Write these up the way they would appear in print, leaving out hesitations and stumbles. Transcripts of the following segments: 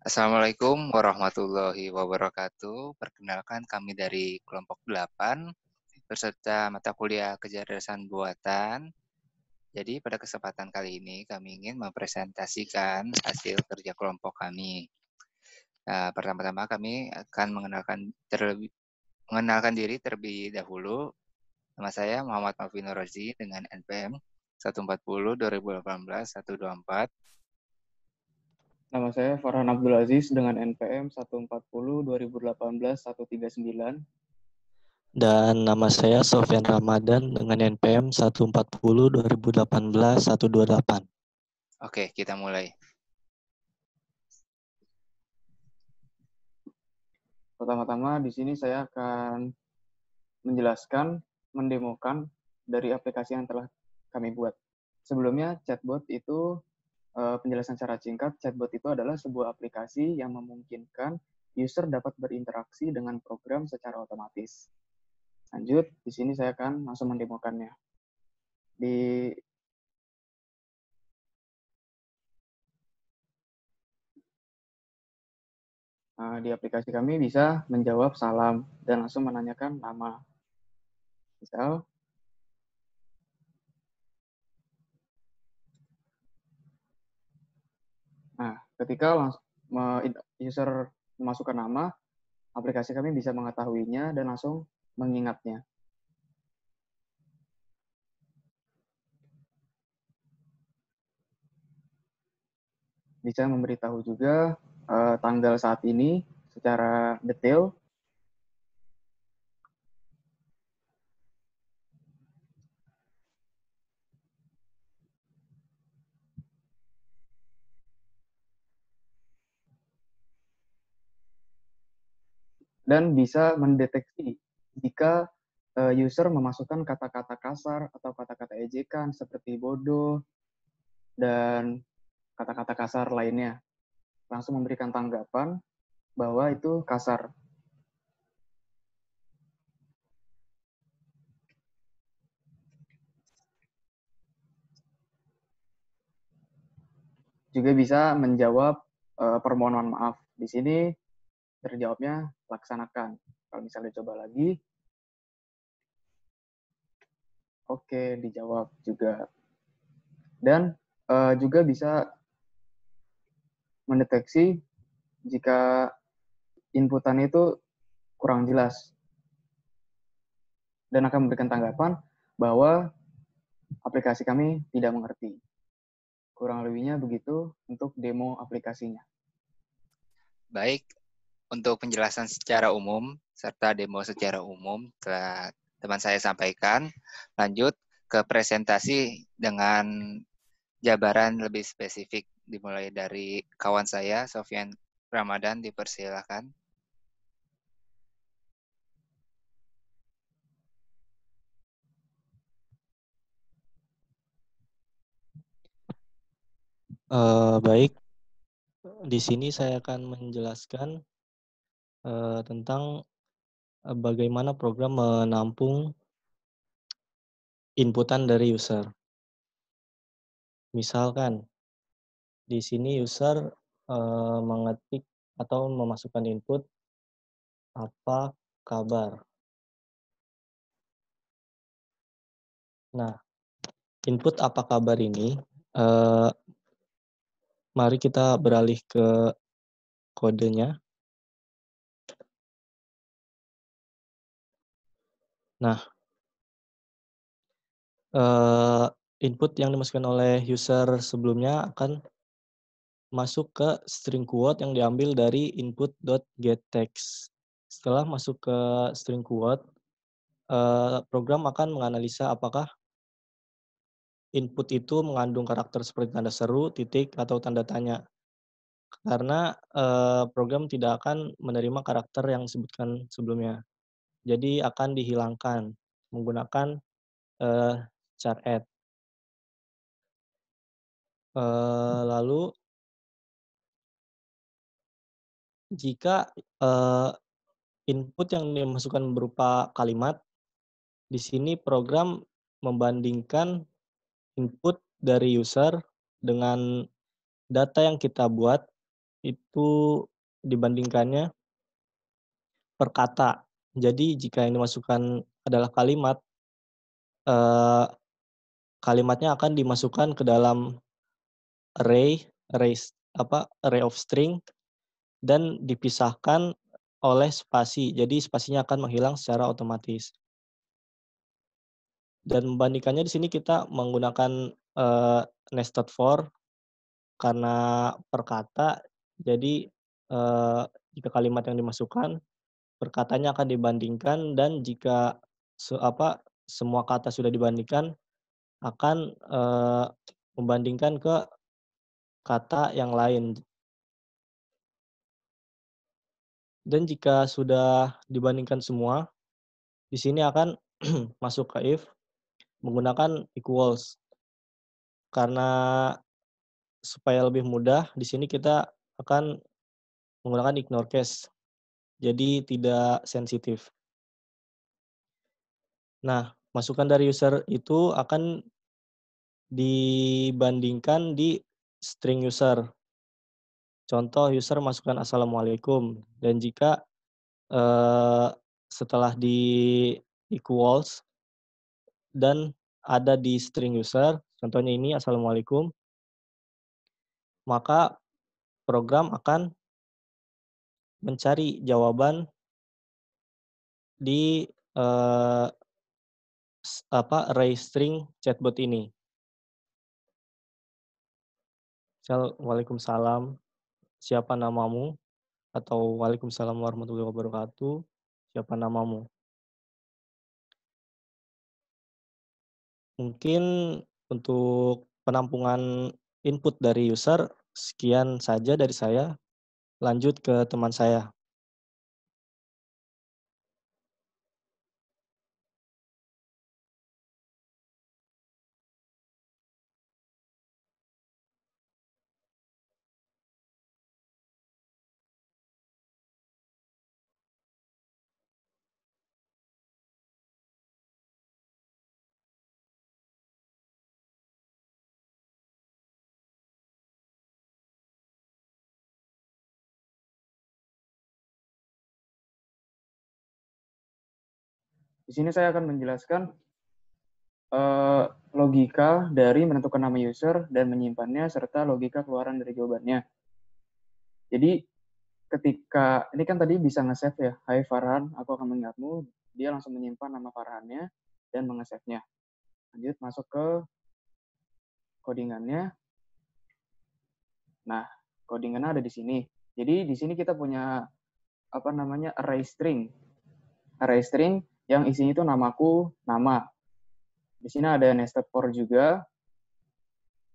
Assalamualaikum warahmatullahi wabarakatuh. Perkenalkan kami dari kelompok 8 beserta mata kuliah kecerdasan buatan. Jadi pada kesempatan kali ini kami ingin mempresentasikan hasil kerja kelompok kami. Pertama-tama kami akan mengenalkan diri terlebih dahulu. Nama saya Muhammad Malvino Rozi dengan NPM 140 2018 124. Nama saya Farhan Abdul Aziz dengan NPM 140 2018 139. Dan nama saya Sofyan Ramadan dengan NPM 140 2018 128. Oke, kita mulai. Pertama-tama di sini saya akan menjelaskan, mendemokan dari aplikasi yang telah kami buat. Sebelumnya chatbot itu penjelasan secara singkat, chatbot itu adalah sebuah aplikasi yang memungkinkan user dapat berinteraksi dengan program secara otomatis. Lanjut, di sini saya akan langsung mendemokannya. Di aplikasi kami bisa menjawab salam dan langsung menanyakan nama. Misal, ketika user memasukkan nama, aplikasi kami bisa mengetahuinya dan langsung mengingatnya. Bisa memberitahu juga tanggal saat ini secara detail. Dan bisa mendeteksi jika user memasukkan kata-kata kasar atau kata-kata ejekan seperti bodoh dan kata-kata kasar lainnya. Langsung memberikan tanggapan bahwa itu kasar. Juga bisa menjawab permohonan maaf. Di sini terjawabnya laksanakan. Kalau misalnya coba lagi, oke, dijawab juga. Dan juga bisa mendeteksi jika inputan itu kurang jelas. Dan akan memberikan tanggapan bahwa aplikasi kami tidak mengerti. Kurang lebihnya begitu untuk demo aplikasinya. Baik, untuk penjelasan secara umum serta demo secara umum telah teman saya sampaikan. Lanjut ke presentasi dengan jabaran lebih spesifik dimulai dari kawan saya Sofyan Ramadan, dipersilakan. Baik, di sini saya akan menjelaskan tentang bagaimana program menampung inputan dari user. Misalkan di sini user mengetik atau memasukkan input apa kabar. Nah, input apa kabar ini, mari kita beralih ke kodenya. Nah, input yang dimasukkan oleh user sebelumnya akan masuk ke string quote yang diambil dari input.getText. Setelah masuk ke string quote, program akan menganalisa apakah input itu mengandung karakter seperti tanda seru, titik, atau tanda tanya. Karena program tidak akan menerima karakter yang disebutkan sebelumnya. Jadi akan dihilangkan menggunakan char add. Lalu jika input yang dimasukkan berupa kalimat, di sini program membandingkan input dari user dengan data yang kita buat itu dibandingkannya per kata. Jadi jika yang dimasukkan adalah kalimat, eee, kalimatnya akan dimasukkan ke dalam array of string dan dipisahkan oleh spasi. Jadi spasinya akan menghilang secara otomatis. Dan membandingkannya di sini kita menggunakan, nested for karena per kata. Jadi, jika kalimat yang dimasukkan, per katanya akan dibandingkan dan jika semua kata sudah dibandingkan akan, membandingkan ke kata yang lain. Dan jika sudah dibandingkan semua, di sini akan masuk ke if menggunakan equals. Karena supaya lebih mudah, di sini kita akan menggunakan ignore case, jadi tidak sensitif. Nah, masukan dari user itu akan dibandingkan di string user. Contoh user masukkan "Assalamualaikum" dan jika, eee, setelah di equals dan ada di string user, contohnya ini "Assalamualaikum", maka program akan mencari jawaban di, eee, array string chatbot ini. "Waalaikumsalam, siapa namamu?" Atau "Waalaikumsalam warahmatullahi wabarakatuh, siapa namamu?" Mungkin untuk penampungan input dari user, sekian saja dari saya. Lanjut ke teman saya. Di sini saya akan menjelaskan logika dari menentukan nama user dan menyimpannya, serta logika keluaran dari jawabannya. Jadi, ketika, ini kan tadi bisa nge-save ya, "Hai Farhan, aku akan mengingatmu." Dia langsung menyimpan nama Farhannya dan menge-save-nya. Lanjut, masuk ke codingannya. Nah, codingannya ada di sini. Jadi, di sini kita punya array string. Array string yang isinya itu namaku, nama. Di sini ada nested for juga.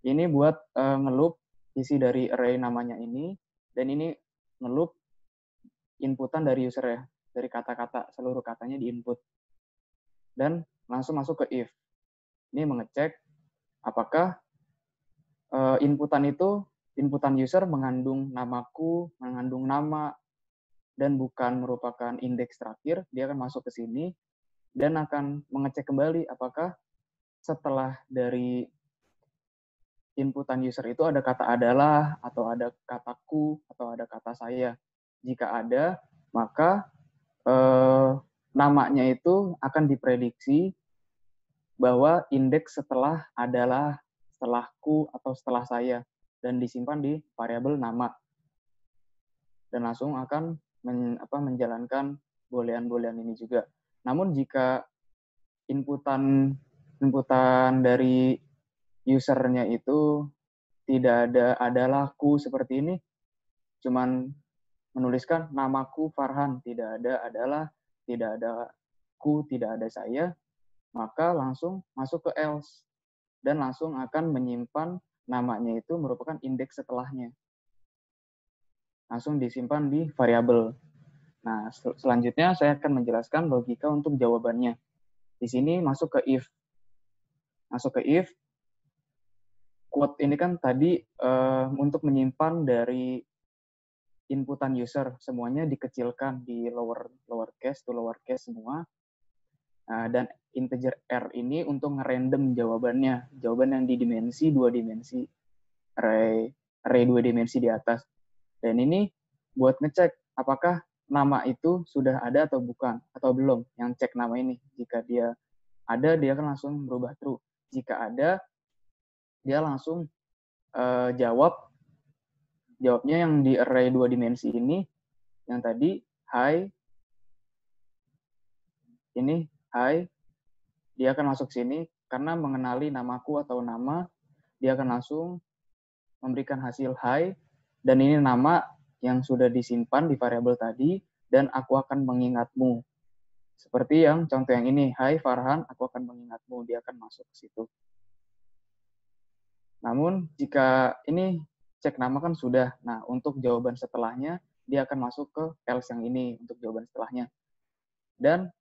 Ini buat ngeloop isi dari array namanya ini, dan ini ngeloop inputan dari user ya, dari kata-kata, seluruh katanya di input. Dan langsung masuk ke if. Ini mengecek apakah inputan user mengandung namaku, mengandung nama, dan bukan merupakan indeks terakhir. Dia akan masuk ke sini dan akan mengecek kembali apakah setelah dari inputan user itu ada kata adalah, atau ada kataku, atau ada kata saya. Jika ada, maka namanya itu akan diprediksi bahwa indeks setelah adalah, setelahku, atau setelah saya, dan disimpan di variabel nama. Dan langsung akan menjalankan boolean-boolean ini juga. Namun jika inputan dari usernya itu tidak ada adalahku seperti ini, cuman menuliskan namaku Farhan, tidak ada adalah, tidak ada ku, tidak ada saya, maka langsung masuk ke else dan langsung akan menyimpan namanya itu merupakan indeks setelahnya. Langsung disimpan di variabel. Nah, selanjutnya saya akan menjelaskan logika untuk jawabannya. Di sini masuk ke if. Masuk ke if, quote ini kan tadi untuk menyimpan dari inputan user, semuanya dikecilkan di lowercase to lowercase semua. Dan integer R ini untuk ngerandom jawabannya. Jawaban yang di dimensi 2 dimensi, array 2 dimensi di atas. Dan ini buat ngecek apakah nama itu sudah ada atau bukan, atau belum, yang cek nama ini. Jika dia ada, dia akan langsung berubah true. Jika ada, dia langsung jawabnya yang di array 2 dimensi ini, yang tadi, hi, ini, hi, dia akan masuk sini, karena mengenali namaku atau nama, dia akan langsung memberikan hasil hi, dan ini nama yang sudah disimpan di variabel tadi, dan aku akan mengingatmu. Seperti yang contoh yang ini, hai Farhan, aku akan mengingatmu, dia akan masuk ke situ. Namun jika ini cek nama kan sudah, nah untuk jawaban setelahnya, dia akan masuk ke else yang ini untuk jawaban setelahnya. Dan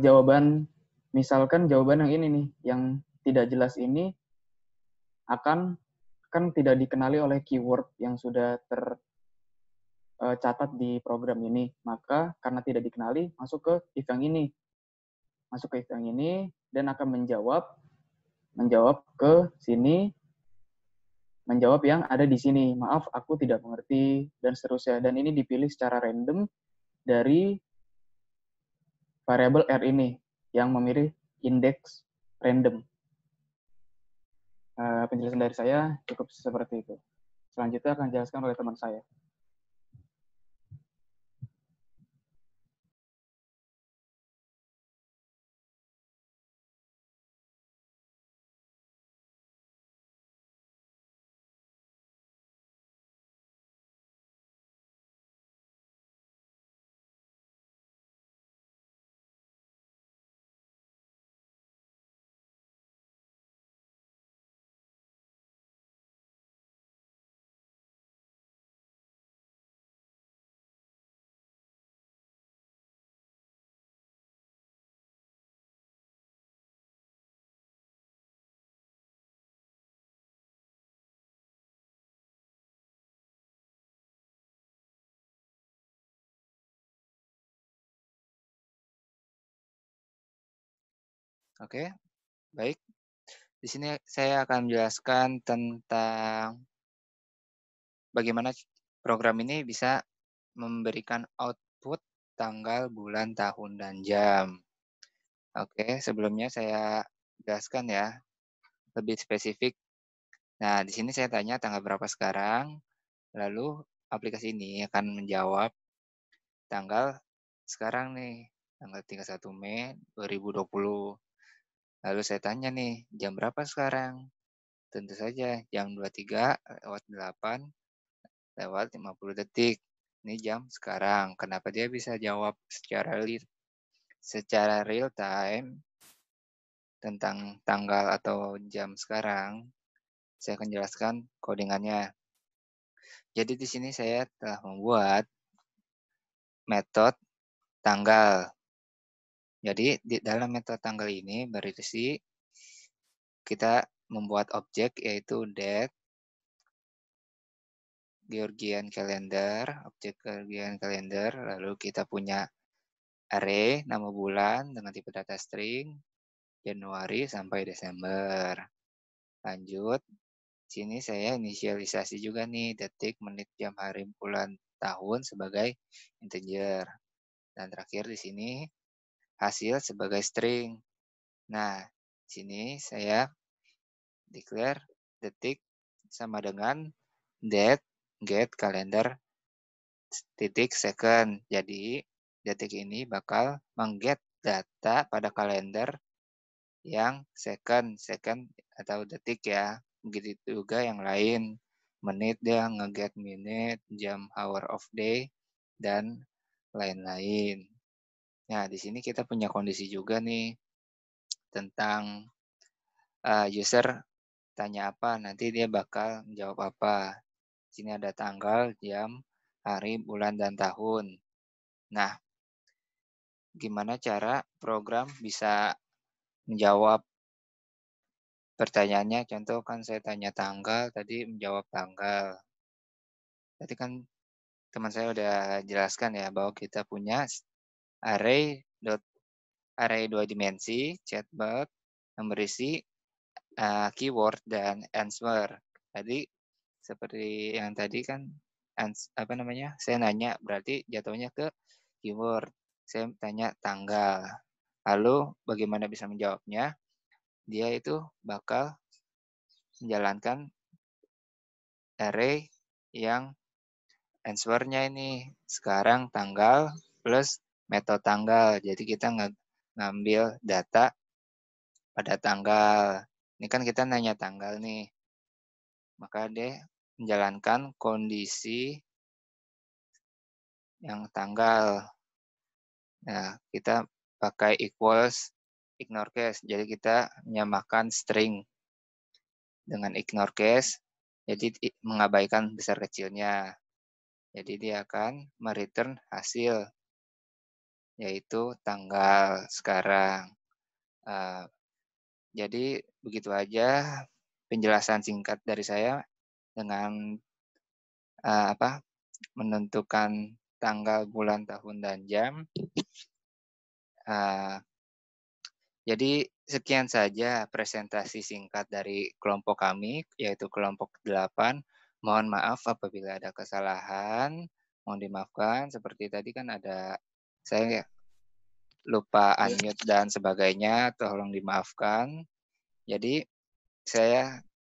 jawaban, misalkan jawaban yang ini nih, yang tidak jelas ini akan kan tidak dikenali oleh keyword yang sudah tercatat di program ini. Maka karena tidak dikenali, masuk ke if yang ini. Masuk ke if yang ini, dan akan menjawab ke sini, menjawab yang ada di sini. Maaf, aku tidak mengerti, dan seterusnya. Dan ini dipilih secara random dari variabel R ini, yang memilih indeks random. Penjelasan dari saya cukup seperti itu. Selanjutnya akan dijelaskan oleh teman saya. Oke, baik. Di sini saya akan menjelaskan tentang bagaimana program ini bisa memberikan output tanggal, bulan, tahun, dan jam. Oke, sebelumnya saya jelaskan ya, lebih spesifik. Nah, di sini saya tanya tanggal berapa sekarang, lalu aplikasi ini akan menjawab tanggal sekarang nih, tanggal 31 Mei 2020. Lalu saya tanya nih, jam berapa sekarang? Tentu saja jam 23:08 lewat 50 detik. Ini jam sekarang. Kenapa dia bisa jawab secara real time tentang tanggal atau jam sekarang? Saya akan jelaskan codingannya. Jadi di sini saya telah membuat metode tanggal. Jadi di dalam metode tanggal ini berisi kita membuat objek yaitu date, Georgian calendar, objek Georgian calendar, lalu kita punya array nama bulan dengan tipe data string, Januari sampai Desember. Lanjut, sini saya inisialisasi juga nih detik, menit, jam, hari, bulan, tahun sebagai integer. Dan terakhir di sini hasil sebagai string. Nah, sini saya declare detik sama dengan date get kalender titik second. Jadi detik ini bakal mengget data pada kalender yang second atau detik ya. Begitu juga yang lain. Menit dia ngeget minute, jam, hour of day, dan lain-lain. Nah, di sini kita punya kondisi juga nih tentang user tanya apa, nanti dia bakal menjawab apa. Sini ada tanggal, jam, hari, bulan, dan tahun. Nah, gimana cara program bisa menjawab pertanyaannya? Contoh kan saya tanya tanggal, tadi menjawab tanggal. Tadi kan teman saya udah jelaskan ya bahwa kita punya array array 2 dimensi chatbot yang berisi keyword dan answer. Tadi seperti yang tadi kan saya nanya berarti jatuhnya ke keyword. Saya tanya tanggal. Lalu bagaimana bisa menjawabnya? Dia itu bakal menjalankan array yang answer-nya ini sekarang tanggal plus metode tanggal. Jadi kita ngambil data pada tanggal. Ini kan kita nanya tanggal nih. Maka dia menjalankan kondisi yang tanggal. Nah, kita pakai equals ignore case. Jadi kita menyamakan string dengan ignore case. Jadi mengabaikan besar kecilnya. Jadi dia akan mereturn hasil, yaitu tanggal sekarang. Jadi begitu aja penjelasan singkat dari saya dengan menentukan tanggal, bulan, tahun, dan jam. Jadi sekian saja presentasi singkat dari kelompok kami, yaitu kelompok 8. Mohon maaf apabila ada kesalahan, mohon dimaafkan. Seperti tadi kan saya lupa unmute dan sebagainya, tolong dimaafkan. Jadi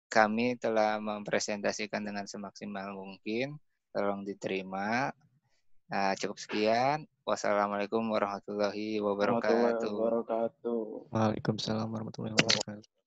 kami telah mempresentasikan dengan semaksimal mungkin, tolong diterima. Cukup sekian. Wassalamualaikum warahmatullahi Warahmatullahi wabarakatuh. wabarakatuh. Waalaikumsalam warahmatullahi wabarakatuh.